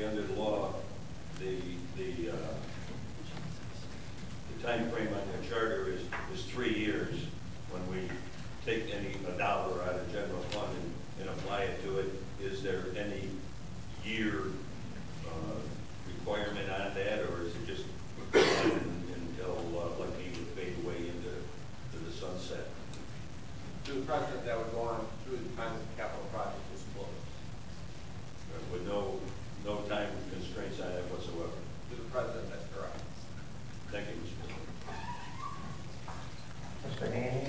currently under the law, the time frame on the charter is 3 years when we take a dollar out of general fund and apply it to it. Is there any year requirement on that, or is it just until Lucky would fade away into the sunset? Through the President, that would go on through the time the capital project is closed. With no time constraints on it whatsoever? Through the President, that's correct. Thank you, Mr. President. Mr. Haney,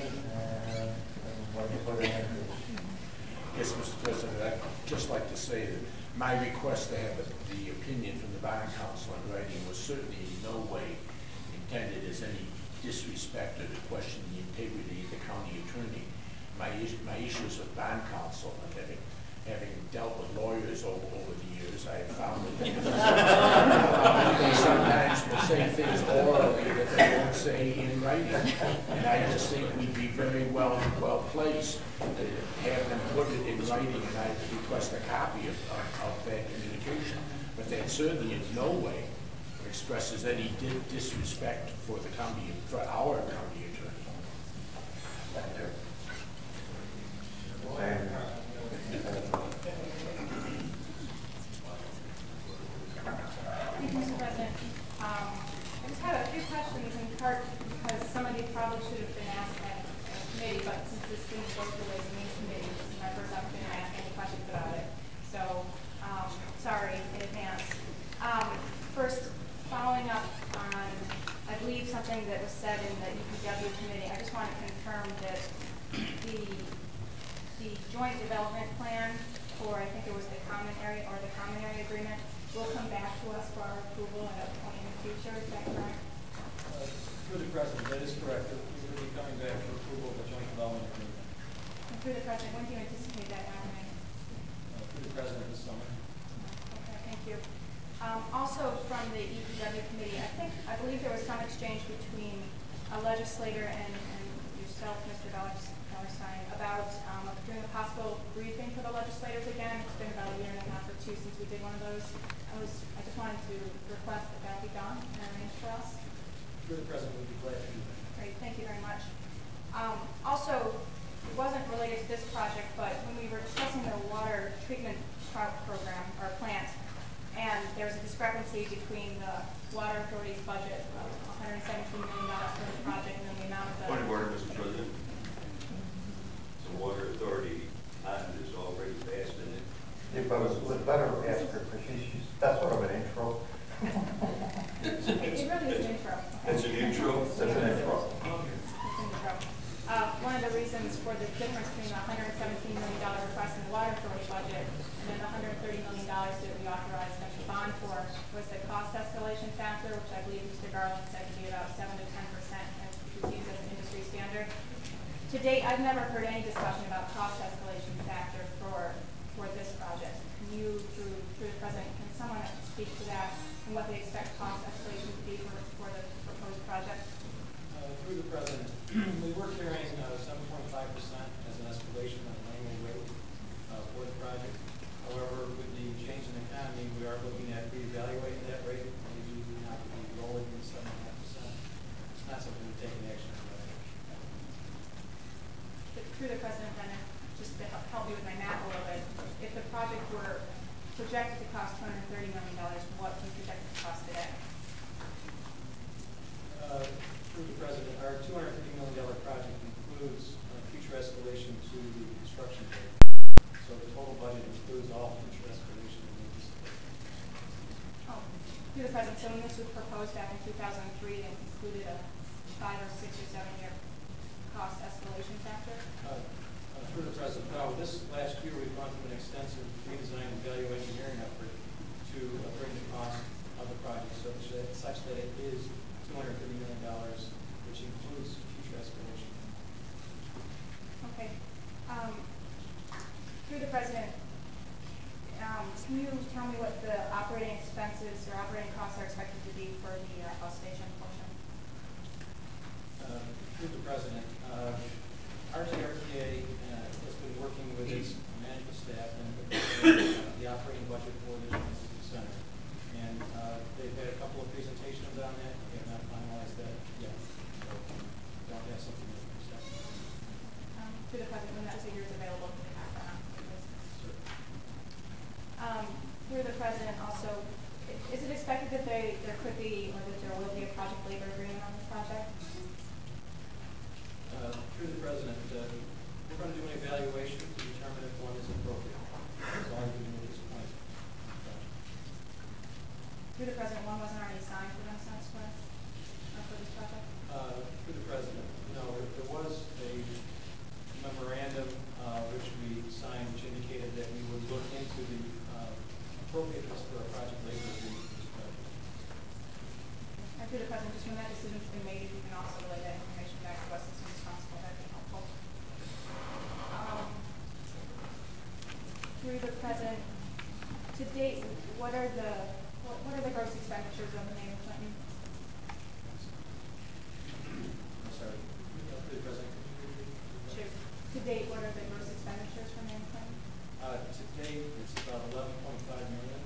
what do you put in there? Yes, Mr. President, I'd just like to say that my request to have the opinion from the bond council in writing was certainly in no way intended as any disrespect or to question the integrity of the county attorney. My issues with bond counsel, and having dealt with lawyers over the years, I have found that they sometimes will say things orally that they won't say in writing. And I just think we'd be very well placed to have them put it in writing, and I request a copy of that communication. But that certainly in no way expresses any disrespect for the county, for our county attorney. Thank you. Thank you, Mr. President. I just have a few questions in part because some of these probably should have been asked at the committee, but since this didn't go to the Ways and Means Committee, this is my first opportunity to ask any questions about it. So, sorry in advance. First, following up on, I believe, something that was said in the EPW committee, I just want to confirm that the joint development plan for, I think it was the common area or the common area agreement, will come back to us for our approval at a point in the future. Is that correct? Through the President, that is correct. We will be coming back for approval of the joint development agreement. And through the President, when do you anticipate that happening? Through the President this summer. Okay, thank you. Also from the EPW committee, I believe there was some exchange between a legislator and yourself, Mr. Vallerstein, about doing a possible briefing for the legislators again. It's been about a year and a half or two since we did one of those. I just wanted to request that that be done and arranged for us. Through the President, we'd be glad to do that. Great, thank you very much. Also, it wasn't related to this project, but when we were discussing the water treatment program or plant, and there's a discrepancy between the water authority's budget of $117 million for the project and then the amount of the... Point of order, Mr. President. The water authority bond is already passed in it. Yeah, but it was better ask her because that's sort of an intro. It really is an intro. It's an intro? It's an intro. It's an intro. One of the reasons for the difference between the $117 million request in the water authority budget and then the $130 million that we authorized them to bond for was the cost escalation factor, which I believe Mr. Garland said to be about 7 to 10%, and which was used as an industry standard. To date, I've never heard any discussion about cost escalation factor for this project. Can you, through the President, can someone speak to that and what they expect cost escalation to be for the proposed project? Through the President, we were carrying 7.5% as an escalation on an annual rate for the project. However, with the change in the economy, we are looking at reevaluating that rate. We do not be rolling in 7.5%. It's not something we're taking action on right now. Through the President, then, just to help you with my math a little bit, if the project were projected to cost $230 million, what would projected to cost today? Through the President, our $250 million project includes future escalation to the construction rate. So the total budget includes all future escalation in the anticipate. Oh, through the President, so when this was proposed back in 2003, it included a 5 or 6 or 7 year cost escalation factor? Through the President, no. This last year we've gone through an extensive redesign and value engineering effort to bring the cost of the project such that it is $230 million, which includes future escalation. Okay. Through the President, can you tell me what the operating expenses or operating costs are expected to be for the bus station portion? Through the President, RTRPA has been working with its management staff and the operating budget for the transit center. expected that there could be, or that there will be a project labor agreement on this project? Through the President, we're going to do an evaluation to determine if one is appropriate. That's all we can do at this point. Through the President, one wasn't already signed for Renaissance West, for this project? Through the President, no, there was a memorandum which we signed, which indicated that we would look into the appropriateness for a project labor agreement for this project. And through the President, just when that decision's been made, if you can also relay that information back to us as soon as possible, that'd be helpful. Through the President, to date, what are the gross expenditures of the mayor Clinton? I'm sorry. Through the President, could you repeat? Sure. To date, what are the gross expenditures from mayor Clinton? To date, it's about 11.5 million.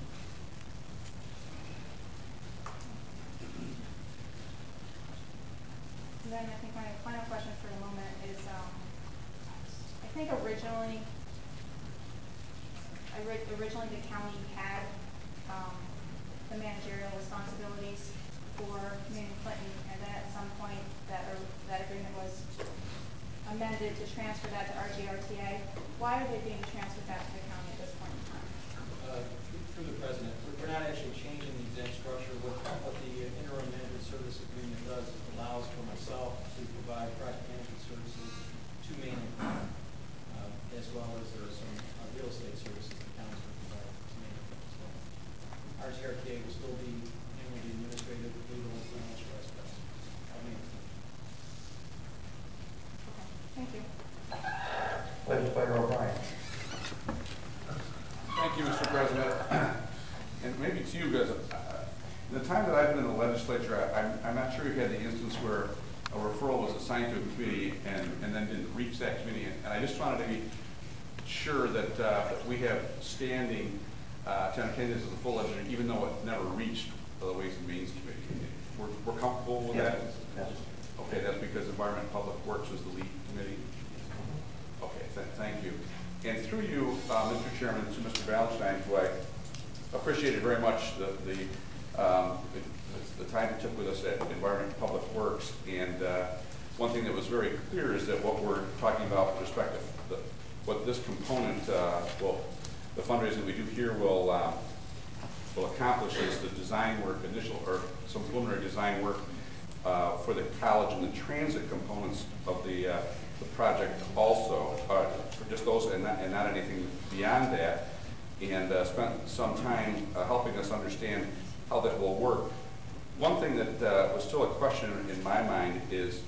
And then I think my final question for the moment is, I think originally the county had the managerial responsibilities for Mayor Clinton, and then at some point that agreement was amended to transfer that to RGRTA. Why are they being transferred back to the county at this point in time? Through the President, we're not actually changing the exempt structure. What the interim management service agreement does is allows for myself to provide project management services to Maine and Clinton, as well as there are some real estate services the county will provide to Maine and Clinton. So RGRTA will still be handling the administrative, legal, and financial aspects of Maine and Clinton. Okay, thank you. Legislator O'Brien. Thank you, Mr. President. And maybe to you guys, in the time that I've been in the legislature, I'm not sure you've had the instance where a referral was assigned to a committee and then didn't reach that committee. And I just wanted to be sure that we have standing to entertain this as a full legislature, even though it never reached the Ways and Means Committee. We're comfortable with that? Yes. Okay, that's because Environment and Public Works was the lead committee? Okay, thank you. And through you, Mr. Chairman, to Mr. Ballantyne, who I appreciated very much the time you took with us at Environment and Public Works. And one thing that was very clear is that what we're talking about with respect to what this component, the fundraising we do here will accomplish is the design work, some preliminary design work for the college and the transit components of the project also, for just those and not anything beyond that, and spent some time helping us understand how that will work. One thing that was still a question in my mind is,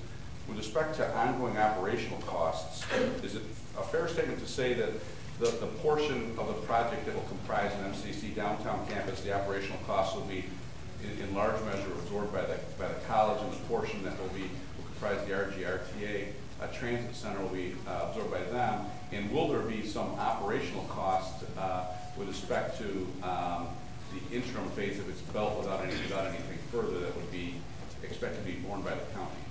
with respect to ongoing operational costs, is it a fair statement to say that the portion of the project that will comprise an MCC downtown campus, the operational costs will be in large measure absorbed by the college, and the portion that will comprise the RGRTA transit center will be absorbed by them? And will there be some operational cost with respect to the interim phase if it's built without anything further that would be expected to be borne by the county?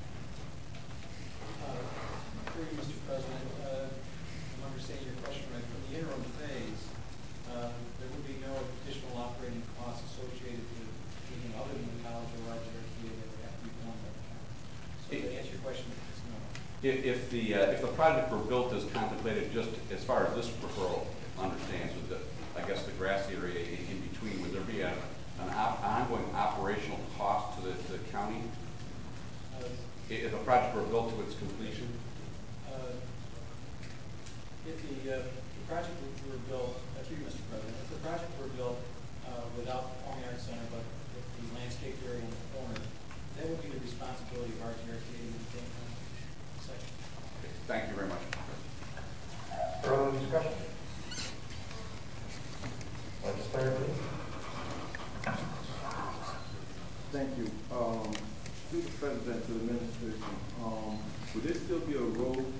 Through you, Mr. President, I'm understanding your question right. For the interim phase, there would be no additional operating costs associated with anything other than the college or RGRTA that would have to be borne by the county. So to answer your question, it's no. If the project were built as contemplated, just as far as this referral understands, with I guess the grass area in between, would there be an ongoing operational cost to the county if a project were built to its completion? If the project were built, through you, Mr. President, if the project were built without the Performing Arts Center, but with the landscape area in the corner, that would be the responsibility of RGRTA to maintain that section. Okay, thank you very much. Further discussion? Legislator, please. Thank you. Through the President, to the administration, would there still be a road